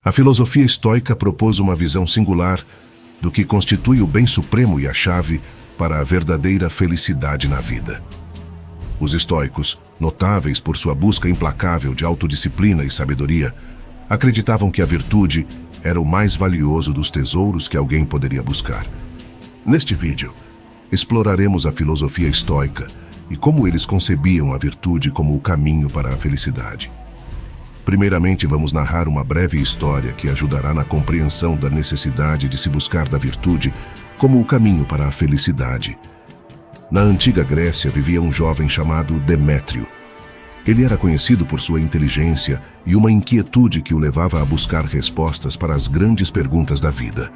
A filosofia estoica propôs uma visão singular do que constitui o bem supremo e a chave para a verdadeira felicidade na vida. Os estoicos, notáveis por sua busca implacável de autodisciplina e sabedoria, acreditavam que a virtude era o mais valioso dos tesouros que alguém poderia buscar. Neste vídeo, exploraremos a filosofia estoica e como eles concebiam a virtude como o caminho para a felicidade. Primeiramente, vamos narrar uma breve história que ajudará na compreensão da necessidade de se buscar da virtude como o caminho para a felicidade. Na antiga Grécia vivia um jovem chamado Demétrio. Ele era conhecido por sua inteligência e uma inquietude que o levava a buscar respostas para as grandes perguntas da vida.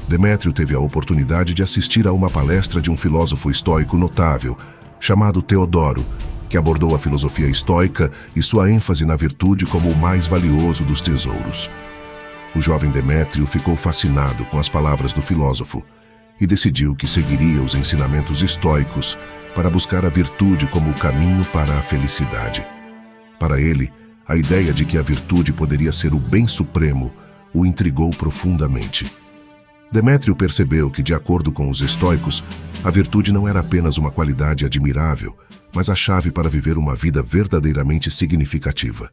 Demétrio teve a oportunidade de assistir a uma palestra de um filósofo estoico notável, chamado Teodoro, que abordou a filosofia estoica e sua ênfase na virtude como o mais valioso dos tesouros. O jovem Demétrio ficou fascinado com as palavras do filósofo e decidiu que seguiria os ensinamentos estoicos para buscar a virtude como o caminho para a felicidade. Para ele, a ideia de que a virtude poderia ser o bem supremo o intrigou profundamente. Demétrio percebeu que, de acordo com os estoicos, a virtude não era apenas uma qualidade admirável, mas a chave para viver uma vida verdadeiramente significativa.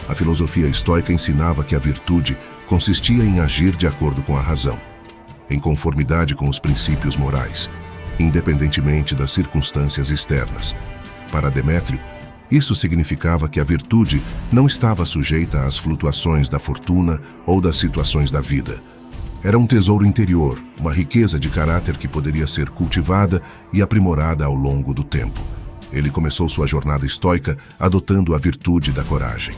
A filosofia estoica ensinava que a virtude consistia em agir de acordo com a razão, em conformidade com os princípios morais, independentemente das circunstâncias externas. Para Demétrio, isso significava que a virtude não estava sujeita às flutuações da fortuna ou das situações da vida. Era um tesouro interior, uma riqueza de caráter que poderia ser cultivada e aprimorada ao longo do tempo. Ele começou sua jornada estoica adotando a virtude da coragem.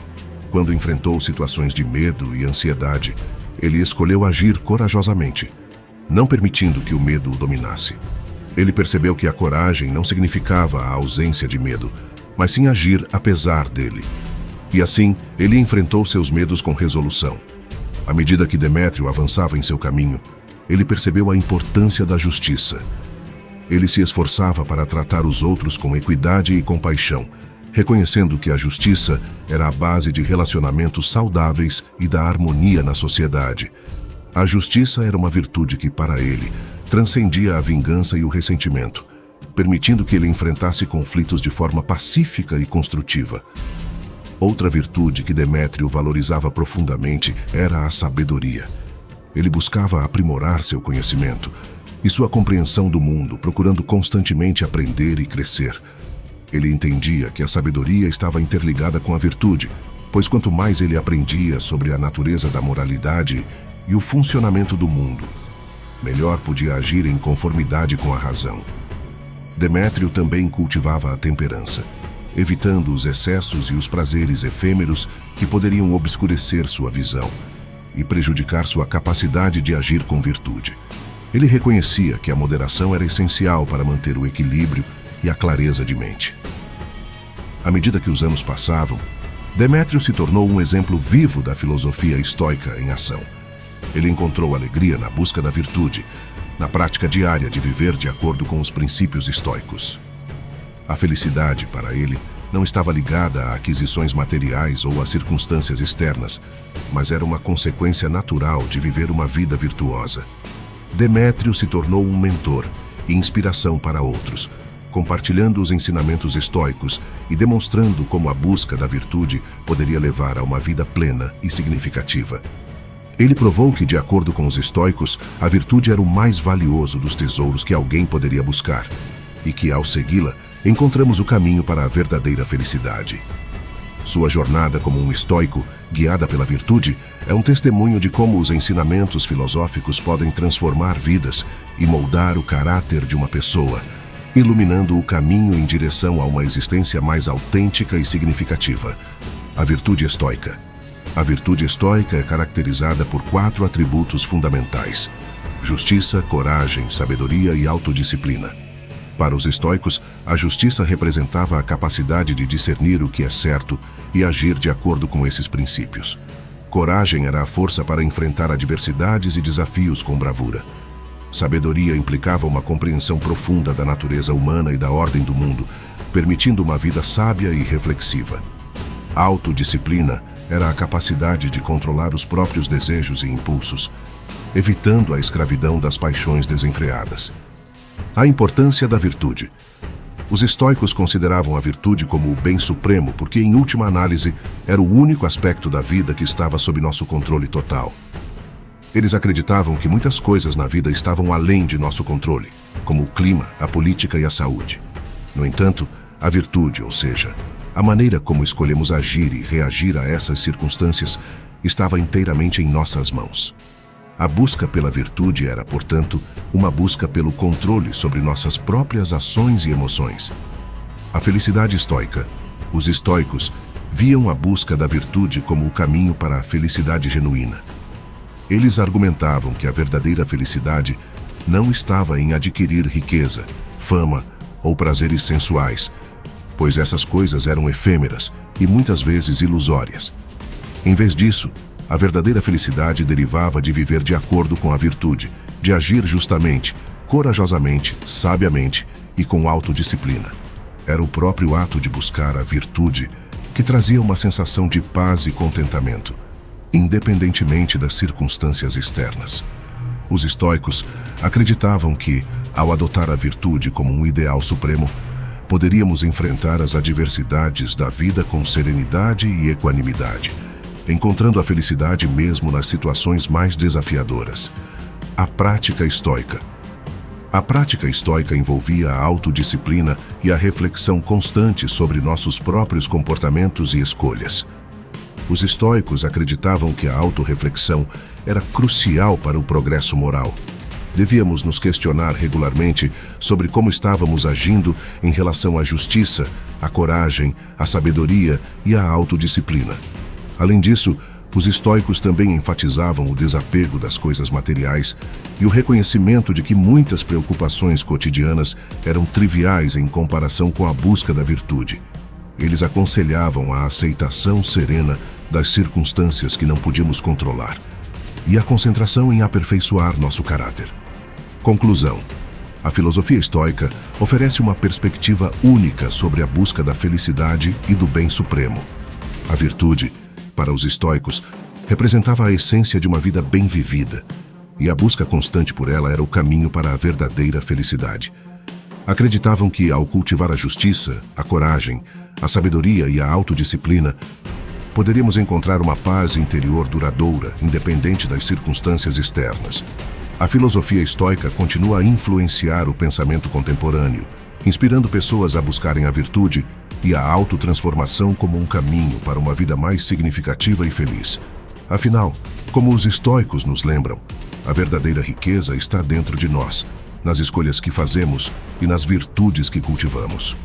Quando enfrentou situações de medo e ansiedade, ele escolheu agir corajosamente, não permitindo que o medo o dominasse. Ele percebeu que a coragem não significava a ausência de medo, mas sim agir apesar dele. E assim, ele enfrentou seus medos com resolução. À medida que Demétrio avançava em seu caminho, ele percebeu a importância da justiça. Ele se esforçava para tratar os outros com equidade e compaixão, reconhecendo que a justiça era a base de relacionamentos saudáveis e da harmonia na sociedade. A justiça era uma virtude que, para ele, transcendia a vingança e o ressentimento, permitindo que ele enfrentasse conflitos de forma pacífica e construtiva. Outra virtude que Demétrio valorizava profundamente era a sabedoria. Ele buscava aprimorar seu conhecimento e sua compreensão do mundo, procurando constantemente aprender e crescer. Ele entendia que a sabedoria estava interligada com a virtude, pois quanto mais ele aprendia sobre a natureza da moralidade e o funcionamento do mundo, melhor podia agir em conformidade com a razão. Demétrio também cultivava a temperança, evitando os excessos e os prazeres efêmeros que poderiam obscurecer sua visão e prejudicar sua capacidade de agir com virtude. Ele reconhecia que a moderação era essencial para manter o equilíbrio e a clareza de mente. À medida que os anos passavam, Demétrio se tornou um exemplo vivo da filosofia estoica em ação. Ele encontrou alegria na busca da virtude, na prática diária de viver de acordo com os princípios estoicos. A felicidade, para ele, não estava ligada a aquisições materiais ou a circunstâncias externas, mas era uma consequência natural de viver uma vida virtuosa. Demétrio se tornou um mentor e inspiração para outros, compartilhando os ensinamentos estoicos e demonstrando como a busca da virtude poderia levar a uma vida plena e significativa. Ele provou que, de acordo com os estoicos, a virtude era o mais valioso dos tesouros que alguém poderia buscar, e que, ao segui-la, encontramos o caminho para a verdadeira felicidade. Sua jornada como um estoico, guiada pela virtude, é um testemunho de como os ensinamentos filosóficos podem transformar vidas e moldar o caráter de uma pessoa, iluminando o caminho em direção a uma existência mais autêntica e significativa. A virtude estoica. A virtude estoica é caracterizada por 4 atributos fundamentais: justiça, coragem, sabedoria e autodisciplina. Para os estoicos, a justiça representava a capacidade de discernir o que é certo e agir de acordo com esses princípios. Coragem era a força para enfrentar adversidades e desafios com bravura. Sabedoria implicava uma compreensão profunda da natureza humana e da ordem do mundo, permitindo uma vida sábia e reflexiva. Autodisciplina era a capacidade de controlar os próprios desejos e impulsos, evitando a escravidão das paixões desenfreadas. A importância da virtude. Os estoicos consideravam a virtude como o bem supremo porque, em última análise, era o único aspecto da vida que estava sob nosso controle total. Eles acreditavam que muitas coisas na vida estavam além de nosso controle, como o clima, a política e a saúde. No entanto, a virtude, ou seja, a maneira como escolhemos agir e reagir a essas circunstâncias, estava inteiramente em nossas mãos. A busca pela virtude era, portanto, uma busca pelo controle sobre nossas próprias ações e emoções. A felicidade estoica. Os estoicos viam a busca da virtude como o caminho para a felicidade genuína. Eles argumentavam que a verdadeira felicidade não estava em adquirir riqueza, fama ou prazeres sensuais, pois essas coisas eram efêmeras e muitas vezes ilusórias. Em vez disso, a verdadeira felicidade derivava de viver de acordo com a virtude, de agir justamente, corajosamente, sabiamente e com autodisciplina. Era o próprio ato de buscar a virtude que trazia uma sensação de paz e contentamento, independentemente das circunstâncias externas. Os estoicos acreditavam que, ao adotar a virtude como um ideal supremo, poderíamos enfrentar as adversidades da vida com serenidade e equanimidade, encontrando a felicidade mesmo nas situações mais desafiadoras. A prática estoica. A prática estoica envolvia a autodisciplina e a reflexão constante sobre nossos próprios comportamentos e escolhas. Os estoicos acreditavam que a autorreflexão era crucial para o progresso moral. Devíamos nos questionar regularmente sobre como estávamos agindo em relação à justiça, à coragem, à sabedoria e à autodisciplina. Além disso, os estoicos também enfatizavam o desapego das coisas materiais e o reconhecimento de que muitas preocupações cotidianas eram triviais em comparação com a busca da virtude. Eles aconselhavam a aceitação serena das circunstâncias que não podíamos controlar e a concentração em aperfeiçoar nosso caráter. Conclusão. A filosofia estoica oferece uma perspectiva única sobre a busca da felicidade e do bem supremo. A virtude, para os estoicos, representava a essência de uma vida bem vivida, e a busca constante por ela era o caminho para a verdadeira felicidade. Acreditavam que, ao cultivar a justiça, a coragem, a sabedoria e a autodisciplina, poderíamos encontrar uma paz interior duradoura, independente das circunstâncias externas. A filosofia estoica continua a influenciar o pensamento contemporâneo, inspirando pessoas a buscarem a virtude e a autotransformação como um caminho para uma vida mais significativa e feliz. Afinal, como os estoicos nos lembram, a verdadeira riqueza está dentro de nós, nas escolhas que fazemos e nas virtudes que cultivamos.